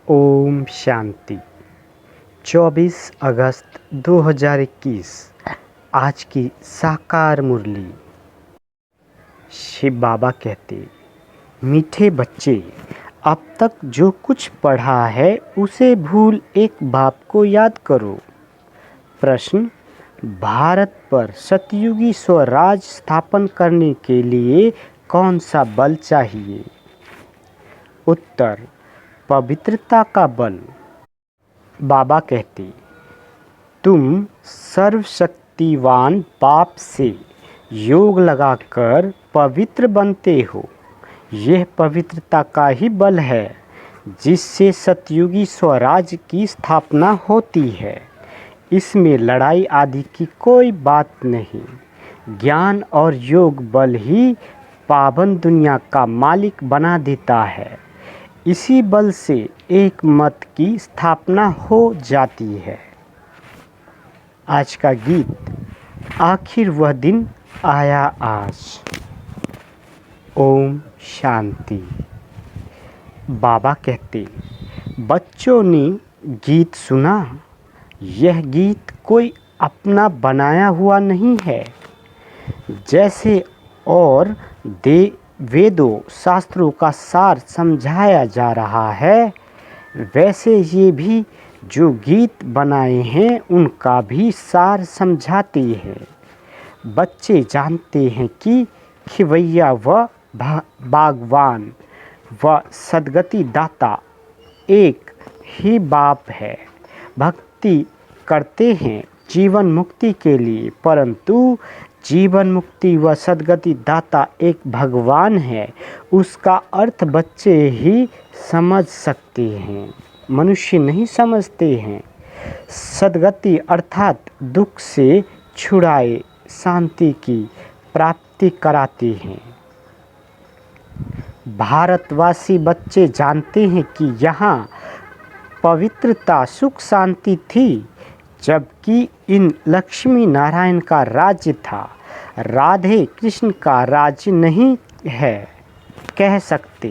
ओम शांति। 24 अगस्त 2021 आज की साकार मुरली। शिव बाबा कहते, मीठे बच्चे, अब तक जो कुछ पढ़ा है उसे भूल एक बाप को याद करो। प्रश्न, भारत पर सतयुगी स्वराज स्थापन करने के लिए कौन सा बल चाहिए? उत्तर, पवित्रता का बल। बाबा कहते, तुम सर्वशक्तिवान बाप से योग लगाकर पवित्र बनते हो। यह पवित्रता का ही बल है जिससे सतयुगी स्वराज की स्थापना होती है। इसमें लड़ाई आदि की कोई बात नहीं। ज्ञान और योग बल ही पावन दुनिया का मालिक बना देता है। इसी बल से एक मत की स्थापना हो जाती है। आज का गीत, आखिर वह दिन आया आज। ओम शांति। बाबा कहते, बच्चों ने गीत सुना। यह गीत कोई अपना बनाया हुआ नहीं है। जैसे और वेदों शास्त्रों का सार समझाया जा रहा है, वैसे ये भी जो गीत बनाए हैं उनका भी सार समझाते हैं। बच्चे जानते हैं कि खिवैया व बागवान व सद्गति दाता एक ही बाप है। भक्ति करते हैं जीवन मुक्ति के लिए, परंतु जीवन मुक्ति व सद्गति दाता एक भगवान है। उसका अर्थ बच्चे ही समझ सकते हैं, मनुष्य नहीं समझते हैं। सद्गति अर्थात दुख से छुड़ाए शांति की प्राप्ति कराते हैं। भारतवासी बच्चे जानते हैं कि यहाँ पवित्रता सुख शांति थी, जबकि इन लक्ष्मी नारायण का राज्य था। राधे कृष्ण का राज्य नहीं है कह सकते।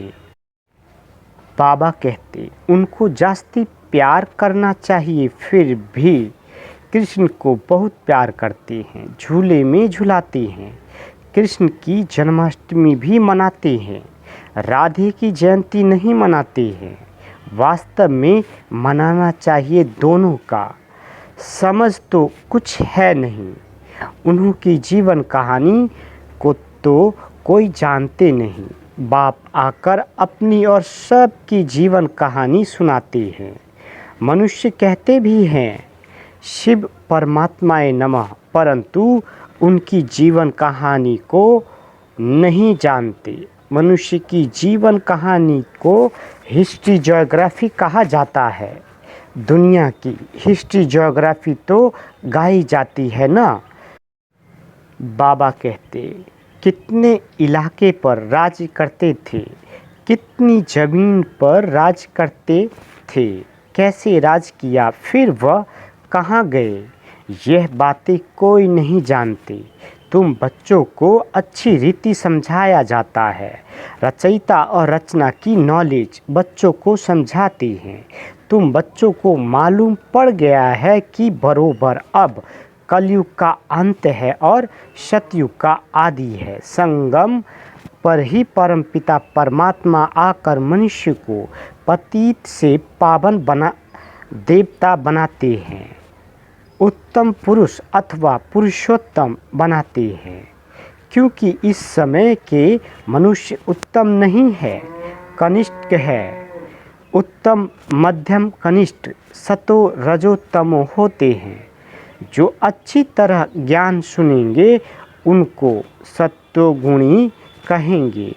बाबा कहते, उनको जास्ती प्यार करना चाहिए, फिर भी कृष्ण को बहुत प्यार करते हैं, झूले में झुलाते हैं। कृष्ण की जन्माष्टमी भी मनाते हैं, राधे की जयंती नहीं मनाते हैं। वास्तव में मनाना चाहिए दोनों का। समझ तो कुछ है नहीं। उनकी जीवन कहानी को तो कोई जानते नहीं। बाप आकर अपनी और सबकी जीवन कहानी सुनाते हैं। मनुष्य कहते भी हैं शिव परमात्माए नमः, परंतु उनकी जीवन कहानी को नहीं जानते। मनुष्य की जीवन कहानी को हिस्ट्री ज्योग्राफी कहा जाता है। दुनिया की हिस्ट्री ज्योग्राफी तो गाई जाती है ना। बाबा कहते, कितने इलाके पर राज करते थे, कितनी जमीन पर राज करते थे, कैसे राज किया, फिर वह कहाँ गए, यह बातें कोई नहीं जानते। तुम बच्चों को अच्छी रीति समझाया जाता है। रचयिता और रचना की नॉलेज बच्चों को समझाते हैं। तुम बच्चों को मालूम पड़ गया है कि बरोबर अब कलयुग का अंत है और सतयुग का आदि है। संगम पर ही परमपिता परमात्मा आकर मनुष्य को पतित से पावन देवता बनाते हैं, उत्तम पुरुष अथवा पुरुषोत्तम बनाते हैं। क्योंकि इस समय के मनुष्य उत्तम नहीं है, कनिष्ठ है। उत्तम मध्यम कनिष्ठ सतो रजो तमो होते हैं। जो अच्छी तरह ज्ञान सुनेंगे उनको सत्वगुणी कहेंगे,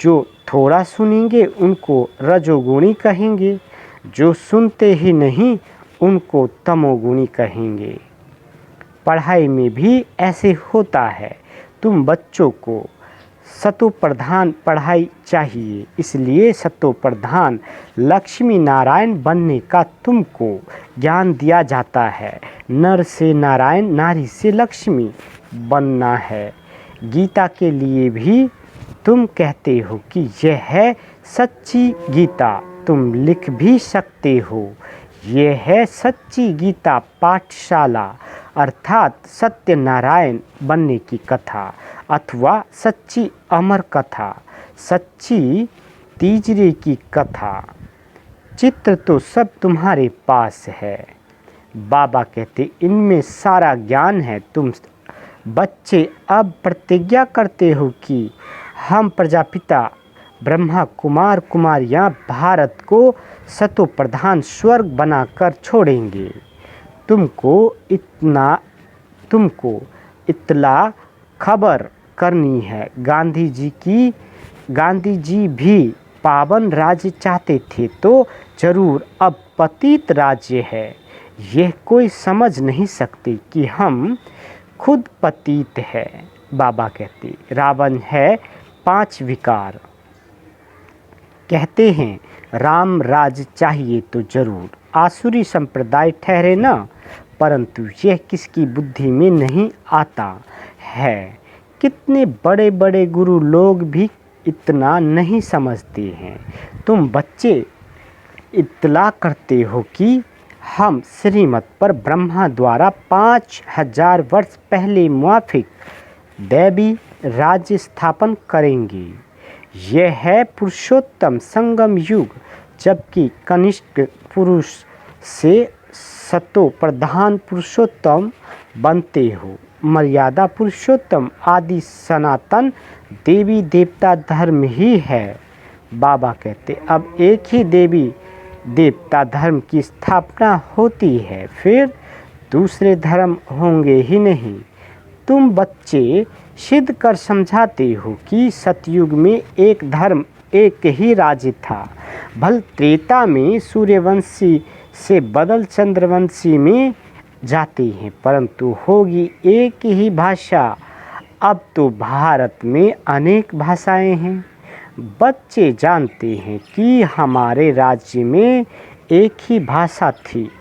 जो थोड़ा सुनेंगे उनको रजोगुणी कहेंगे, जो सुनते ही नहीं उनको तमोगुणी कहेंगे। पढ़ाई में भी ऐसे होता है। तुम बच्चों को सतो प्रधान पढ़ाई चाहिए, इसलिए सतो प्रधान लक्ष्मी नारायण बनने का तुमको ज्ञान दिया जाता है। नर से नारायण, नारी से लक्ष्मी बनना है। गीता के लिए भी तुम कहते हो कि यह है सच्ची गीता, तुम लिख भी सकते हो। ये है सच्ची गीता पाठशाला, अर्थात सत्यनारायण बनने की कथा, अथवा सच्ची अमर कथा, सच्ची तीजरे की कथा। चित्र तो सब तुम्हारे पास है। बाबा कहते इनमें सारा ज्ञान है। तुम बच्चे अब प्रतिज्ञा करते हो कि हम प्रजापिता ब्रह्मा कुमार कुमारियाँ भारत को सतो प्रधान स्वर्ग बनाकर छोड़ेंगे। तुमको इतला खबर करनी है। गांधी जी भी पावन राज्य चाहते थे तो जरूर अब पतित राज्य है। यह कोई समझ नहीं सकते कि हम खुद पतित है। बाबा कहते रावण है 5 विकार। कहते हैं राम राज चाहिए तो जरूर आसुरी संप्रदाय ठहरे ना, परंतु यह किसकी बुद्धि में नहीं आता है। कितने बड़े बड़े गुरु लोग भी इतना नहीं समझते हैं। तुम बच्चे इत्तला करते हो कि हम श्रीमत पर ब्रह्मा द्वारा 5000 वर्ष पहले मुआफिक दैवी राज्य स्थापन करेंगे। यह है पुरुषोत्तम संगम युग, जबकि कनिष्ठ पुरुष से सतो प्रधान पुरुषोत्तम बनते हो। मर्यादा पुरुषोत्तम आदि सनातन देवी देवता धर्म ही है। बाबा कहते अब एक ही देवी देवता धर्म की स्थापना होती है, फिर दूसरे धर्म होंगे ही नहीं। तुम बच्चे सिद्ध कर समझाते हो कि सतयुग में एक धर्म एक ही राज्य था। भल त्रेता में सूर्यवंशी से बदल चंद्रवंशी में जाते हैं, परंतु होगी एक ही भाषा। अब तो भारत में अनेक भाषाएं हैं। बच्चे जानते हैं कि हमारे राज्य में एक ही भाषा थी।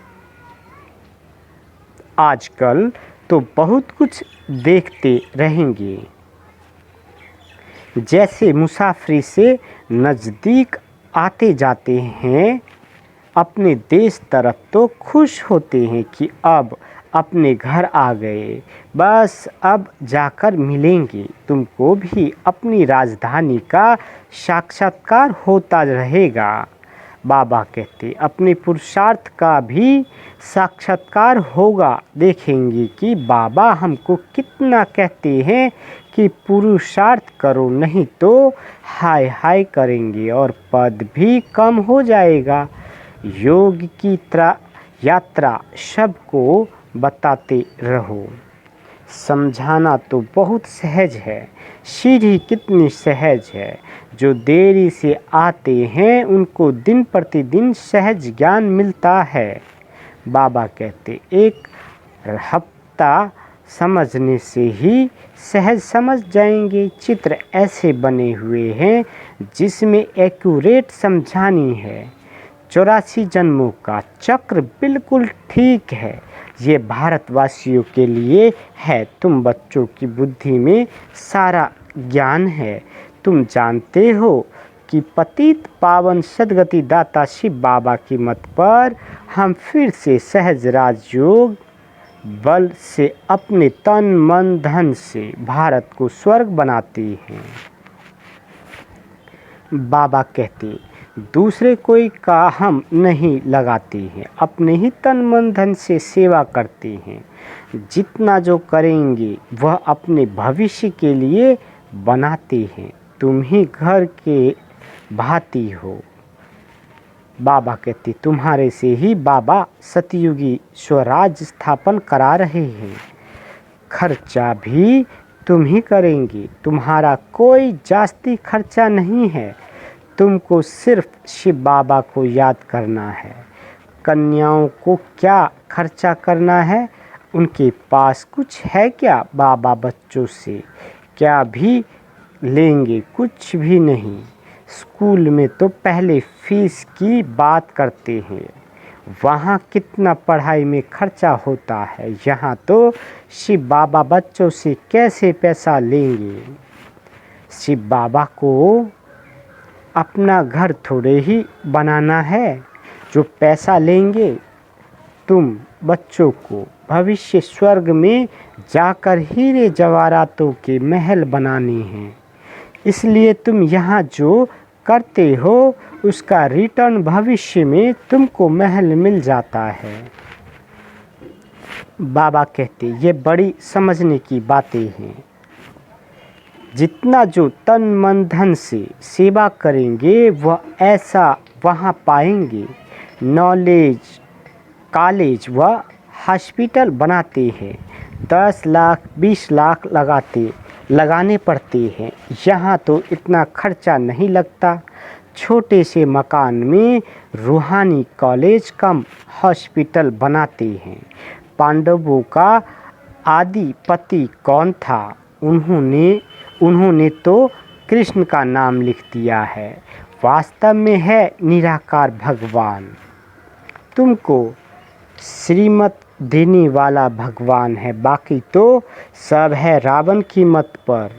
आजकल तो बहुत कुछ देखते रहेंगे। जैसे मुसाफिरी से नज़दीक आते जाते हैं अपने देश तरफ तो खुश होते हैं कि अब अपने घर आ गए, बस अब जाकर मिलेंगे। तुमको भी अपनी राजधानी का साक्षात्कार होता रहेगा। बाबा कहते अपने पुरुषार्थ का भी साक्षात्कार होगा। देखेंगे कि बाबा हमको कितना कहते हैं कि पुरुषार्थ करो, नहीं तो हाय हाय करेंगे और पद भी कम हो जाएगा। योग की यात्रा सबको बताते रहो। समझाना तो बहुत सहज है, सीढ़ी कितनी सहज है। जो देरी से आते हैं उनको दिन प्रतिदिन सहज ज्ञान मिलता है। बाबा कहते एक हफ्ता समझने से ही सहज समझ जाएंगे। चित्र ऐसे बने हुए हैं जिसमें एक्यूरेट समझानी है। 84 जन्मों का चक्र बिल्कुल ठीक है। ये भारतवासियों के लिए है। तुम बच्चों की बुद्धि में सारा ज्ञान है। तुम जानते हो कि पतित पावन सद्गति दाता शिव बाबा की मत पर हम फिर से सहज राजयोग बल से अपने तन मन धन से भारत को स्वर्ग बनाते हैं। बाबा कहते दूसरे कोई का हम नहीं लगाते हैं, अपने ही तन मन धन से सेवा करते हैं। जितना जो करेंगे वह अपने भविष्य के लिए बनाते हैं। तुम ही घर के भांति हो। बाबा कहते तुम्हारे से ही बाबा सतयुगी स्वराज स्थापन करा रहे हैं। खर्चा भी तुम ही करेंगे। तुम्हारा कोई जास्ती खर्चा नहीं है। तुमको सिर्फ शिव बाबा को याद करना है। कन्याओं को क्या खर्चा करना है? उनके पास कुछ है क्या? बाबा बच्चों से क्या भी लेंगे? कुछ भी नहीं। स्कूल में तो पहले फीस की बात करते हैं। वहाँ कितना पढ़ाई में खर्चा होता है। यहाँ तो शिव बाबा बच्चों से कैसे पैसा लेंगे? शिव बाबा को अपना घर थोड़े ही बनाना है जो पैसा लेंगे। तुम बच्चों को भविष्य स्वर्ग में जाकर हीरे जवाहरातों के महल बनाने हैं। इसलिए तुम यहाँ जो करते हो उसका रिटर्न भविष्य में तुमको महल मिल जाता है। बाबा कहते ये बड़ी समझने की बातें हैं। जितना जो तन मन धन से सेवा करेंगे वह ऐसा वहाँ पाएंगे। नॉलेज कॉलेज व हॉस्पिटल बनाते हैं, 10 लाख 20 लाख लगाने पड़ते हैं। यहाँ तो इतना खर्चा नहीं लगता। छोटे से मकान में रूहानी कॉलेज कम हॉस्पिटल बनाते हैं। पांडवों का आदिपति कौन था? उन्होंने तो कृष्ण का नाम लिख दिया है। वास्तव में है निराकार भगवान। तुमको श्रीमत देने वाला भगवान है, बाकी तो सब है रावण की मत पर।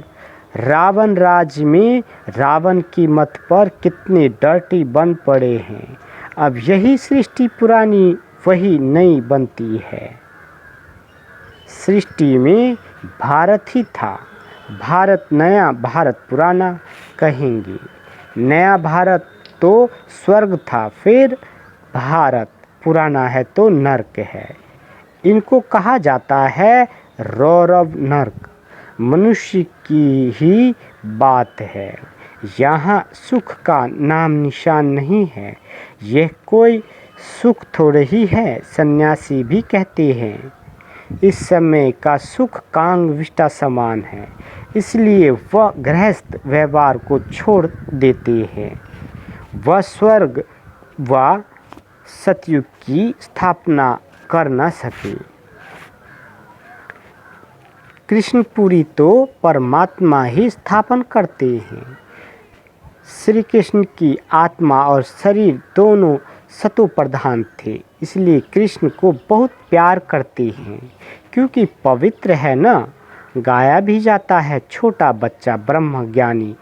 रावण राज्य में रावण की मत पर कितने डर्टी बन पड़े हैं। अब यही सृष्टि पुरानी वही नई बनती है। सृष्टि में भारत ही था। भारत नया भारत पुराना कहेंगे। नया भारत तो स्वर्ग था, फिर भारत पुराना है तो नर्क है। इनको कहा जाता है रौरव नर्क। मनुष्य की ही बात है। यहाँ सुख का नाम निशान नहीं है। यह कोई सुख थोड़े ही है। सन्यासी भी कहते हैं इस समय का सुख कांग विष्टा समान है, इसलिए वह गृहस्थ व्यवहार को छोड़ देते हैं। वह स्वर्ग व सतयुग की स्थापना कर न सके। कृष्णपुरी तो परमात्मा ही स्थापन करते हैं। श्री कृष्ण की आत्मा और शरीर दोनों सतो प्रधान थे, इसलिए कृष्ण को बहुत प्यार करते हैं, क्योंकि पवित्र है ना। गाया भी जाता है छोटा बच्चा ब्रह्म ज्ञानी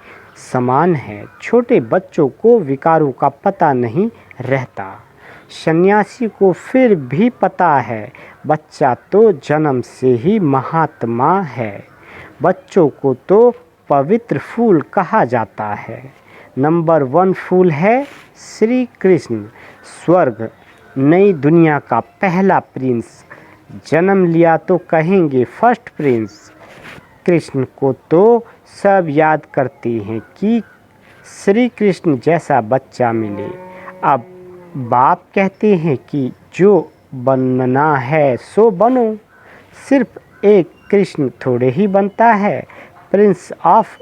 समान है। छोटे बच्चों को विकारों का पता नहीं रहता। सन्यासी को फिर भी पता है, बच्चा तो जन्म से ही महात्मा है। बच्चों को तो पवित्र फूल कहा जाता है। नंबर 1 फूल है श्री कृष्ण। स्वर्ग नई दुनिया का पहला प्रिंस। जन्म लिया तो कहेंगे फर्स्ट प्रिंस। कृष्ण को तो सब याद करते हैं कि श्री कृष्ण जैसा बच्चा मिले। अब बाप कहते हैं कि जो बनना है सो बनो। सिर्फ एक कृष्ण थोड़े ही बनता है। प्रिंस ऑफ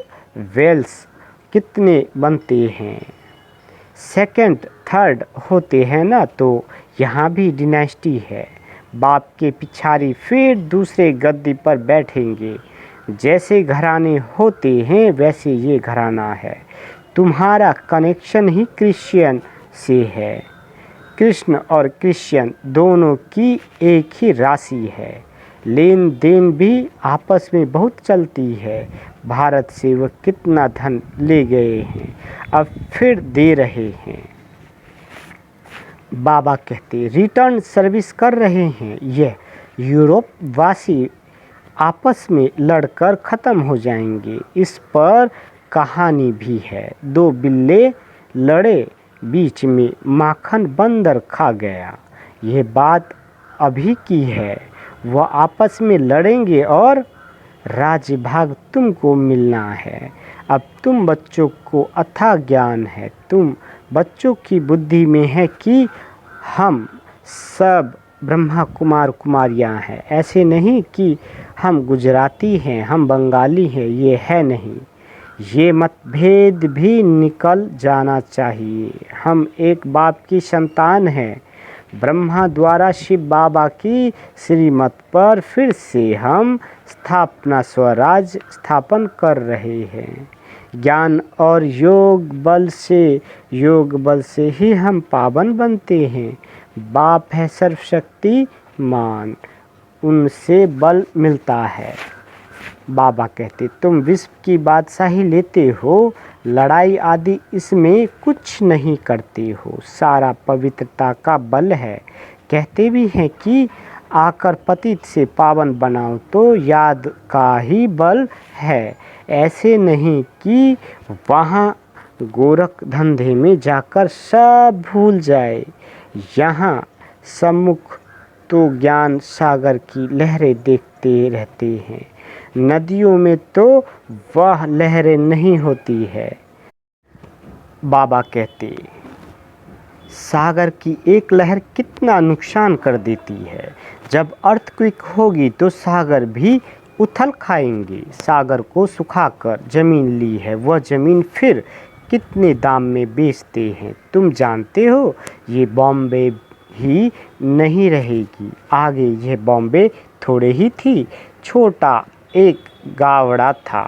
वेल्स कितने बनते हैं? सेकंड थर्ड होते हैं ना, तो यहाँ भी डिनास्टी है। बाप के पिछाड़ी फिर दूसरे गद्दी पर बैठेंगे। जैसे घराने होते हैं वैसे ये घराना है। तुम्हारा कनेक्शन ही क्रिश्चियन से है। कृष्ण और क्रिश्चियन दोनों की एक ही राशि है। लेन देन भी आपस में बहुत चलती है। भारत से वह कितना धन ले गए हैं, अब फिर दे रहे हैं। बाबा कहते रिटर्न सर्विस कर रहे हैं। यह यूरोप वासी आपस में लड़कर ख़त्म हो जाएंगे। इस पर कहानी भी है। 2 बिल्ले लड़े, बीच में माखन बंदर खा गया। यह बात अभी की है। वह आपस में लड़ेंगे और राज्य भाग तुमको मिलना है। अब तुम बच्चों को अथाह ज्ञान है। तुम बच्चों की बुद्धि में है कि हम सब ब्रह्मा कुमार कुमारियाँ हैं। ऐसे नहीं कि हम गुजराती हैं, हम बंगाली हैं, ये है नहीं। ये मतभेद भी निकल जाना चाहिए। हम एक बाप की संतान हैं। ब्रह्मा द्वारा शिव बाबा की श्रीमत पर फिर से हम स्थापना स्वराज स्थापन कर रहे हैं। ज्ञान और योग बल से ही हम पावन बनते हैं। बाप है सर्वशक्तिमान, उनसे बल मिलता है। बाबा कहते, तुम विश्व की बादशाही लेते हो, लड़ाई आदि इसमें कुछ नहीं करते हो, सारा पवित्रता का बल है। कहते भी हैं कि आकर पतित से पावन बनाओ, तो याद का ही बल है। ऐसे नहीं कि वहाँ गोरख धंधे में जाकर सब भूल जाए। यहाँ सम्मुख तो ज्ञान सागर की लहरें देखते रहते हैं, नदियों में तो वह लहरें नहीं होती है। बाबा कहते, सागर की एक लहर कितना नुकसान कर देती है। जब अर्थक्वेक होगी तो सागर भी उथल खाएंगे। सागर को सुखाकर जमीन ली है, वह जमीन फिर कितने दाम में बेचते हैं तुम जानते हो। ये बॉम्बे ही नहीं रहेगी, आगे यह बॉम्बे थोड़े ही थी, छोटा एक गावड़ा था।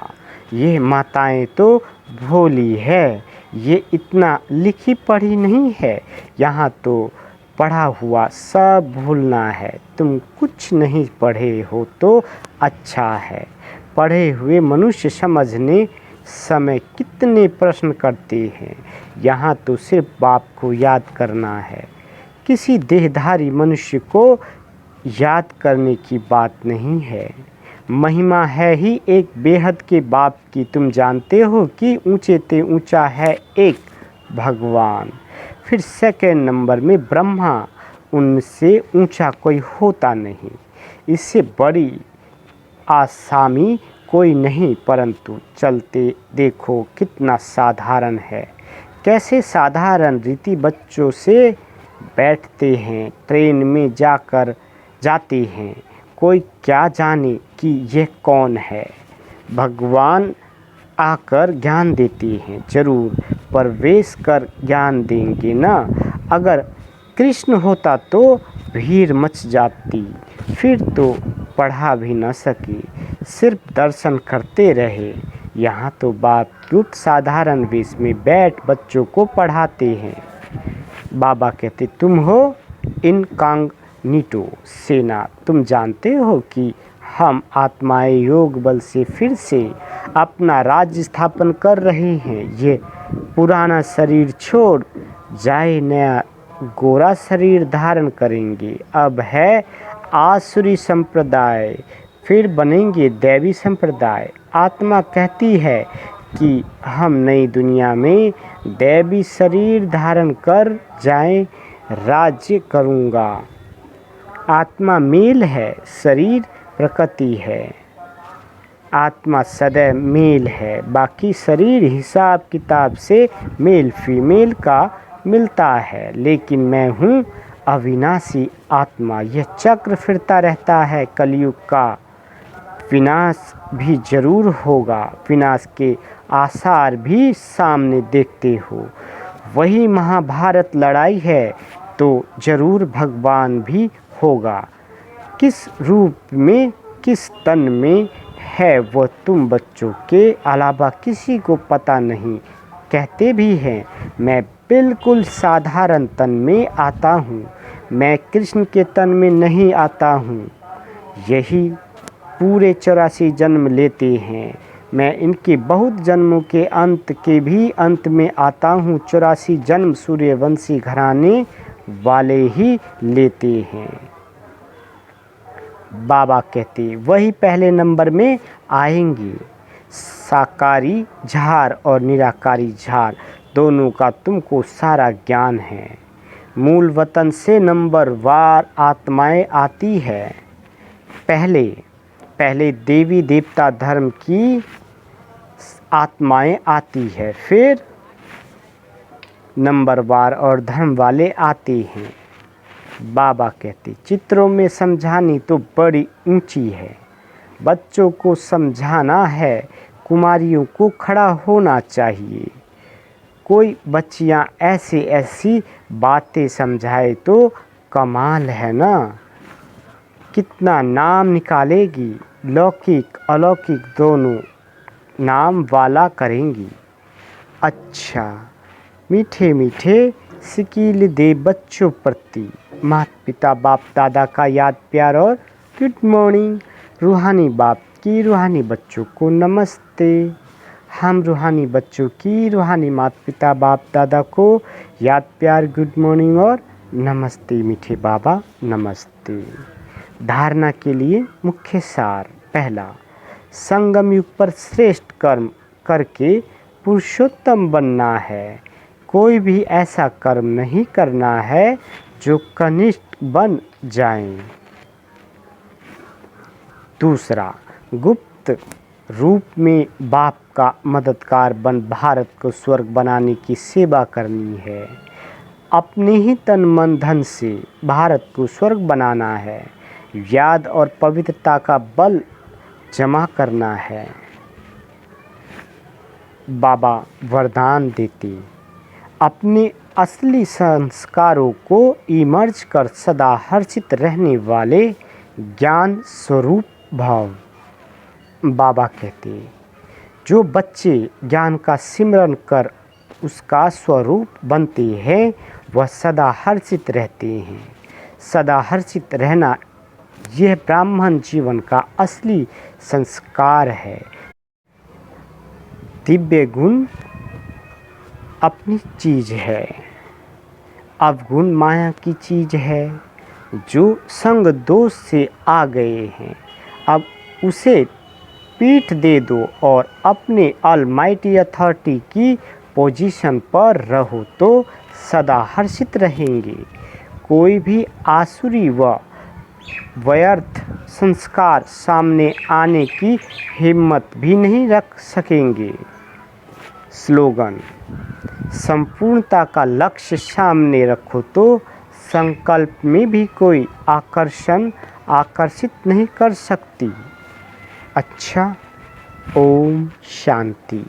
ये माताएं तो भोली है, ये इतना लिखी पढ़ी नहीं है। यहाँ तो पढ़ा हुआ सब भूलना है। तुम कुछ नहीं पढ़े हो तो अच्छा है। पढ़े हुए मनुष्य समझने समय कितने प्रश्न करते हैं। यहाँ तो सिर्फ बाप को याद करना है, किसी देहधारी मनुष्य को याद करने की बात नहीं है। महिमा है ही एक बेहद के बाप की। तुम जानते हो कि ऊंचे ते ऊंचा है एक भगवान, फिर सेकंड नंबर में ब्रह्मा, उनसे ऊंचा कोई होता नहीं। इससे बड़ी आसामी कोई नहीं, परंतु चलते देखो कितना साधारण है। कैसे साधारण रीति बच्चों से बैठते हैं, ट्रेन में जाते हैं। कोई क्या जाने कि यह कौन है। भगवान आकर ज्ञान देते हैं, जरूर प्रवेश कर ज्ञान देंगे ना। अगर कृष्ण होता तो भीड़ मच जाती, फिर तो पढ़ा भी न सके, सिर्फ दर्शन करते रहे। यहाँ तो बाप क्यूट साधारण वेश में बैठ बच्चों को पढ़ाते हैं। बाबा कहते, तुम हो इनकॉग्निटो सेना। तुम जानते हो कि हम आत्माएं योग बल से फिर से अपना राज्य स्थापन कर रहे हैं। ये पुराना शरीर छोड़ जाए, नया गोरा शरीर धारण करेंगे। अब है आसुरी संप्रदाय, फिर बनेंगे दैवी संप्रदाय। आत्मा कहती है कि हम नई दुनिया में दैवी शरीर धारण कर जाएं, राज्य करूँगा। आत्मा मेल है, शरीर प्रकृति है। आत्मा सदैव मेल है, बाकी शरीर हिसाब किताब से मेल फीमेल का मिलता है। लेकिन मैं हूँ अविनाशी आत्मा, यह चक्र फिरता रहता है। कलयुग का विनाश भी जरूर होगा, विनाश के आसार भी सामने देखते हो। वही महाभारत लड़ाई है तो जरूर भगवान भी होगा। किस रूप में, किस तन में है वह तुम बच्चों के अलावा किसी को पता नहीं। कहते भी हैं मैं बिल्कुल साधारण तन में आता हूँ, मैं कृष्ण के तन में नहीं आता हूँ। यही पूरे 84 जन्म लेते हैं। मैं इनके बहुत जन्मों के अंत के भी अंत में आता हूँ। 84 जन्म सूर्यवंशी घराने वाले ही लेते हैं। बाबा कहते, वही पहले नंबर में आएंगे। साकारी झार और निराकारी झार दोनों का तुमको सारा ज्ञान है। मूल वतन से नंबर वार आत्माएं आती है। पहले देवी देवता धर्म की आत्माएं आती है, फिर नंबरवार और धर्म वाले आते हैं। बाबा कहते, चित्रों में समझानी तो बड़ी ऊंची है। बच्चों को समझाना है, कुमारियों को खड़ा होना चाहिए। कोई बच्चियां ऐसी बातें समझाए तो कमाल है ना। कितना नाम निकालेगी, लौकिक अलौकिक दोनों नाम वाला करेंगी। अच्छा, मीठे मीठे सिकील दे बच्चों प्रति माता पिता बाप दादा का याद प्यार और गुड मॉर्निंग। रूहानी बाप की रूहानी बच्चों को नमस्ते। हम रूहानी बच्चों की रूहानी माता पिता बाप दादा को याद प्यार गुड मॉर्निंग और नमस्ते मीठे बाबा नमस्ते। धारणा के लिए मुख्य सार। पहला, संगम युग पर श्रेष्ठ कर्म करके पुरुषोत्तम बनना है। कोई भी ऐसा कर्म नहीं करना है जो कनिष्ठ बन जाएं। दूसरा, गुप्त रूप में बाप का मददगार बन भारत को स्वर्ग बनाने की सेवा करनी है। अपने ही तन मन धन से भारत को स्वर्ग बनाना है। याद और पवित्रता का बल जमा करना है। बाबा वरदान देते, अपने असली संस्कारों को इमर्ज कर सदा हर्षित रहने वाले ज्ञान स्वरूप भाव। बाबा कहते, जो बच्चे ज्ञान का सिमरन कर उसका स्वरूप बनते हैं वह सदा हर्षित रहते हैं। सदा हर्षित रहना यह ब्राह्मण जीवन का असली संस्कार है। दिव्य गुण अपनी चीज है, अवगुण माया की चीज है। जो संग दोष से आ गए हैं अब उसे पीठ दे दो और अपने ऑलमाइटी अथॉरिटी की पोजीशन पर रहो तो सदा हर्षित रहेंगे। कोई भी आसुरी व व्यर्थ संस्कार सामने आने की हिम्मत भी नहीं रख सकेंगे। स्लोगन, संपूर्णता का लक्ष्य सामने रखो तो संकल्प में भी कोई आकर्षित नहीं कर सकती। अच्छा, ओम शांति।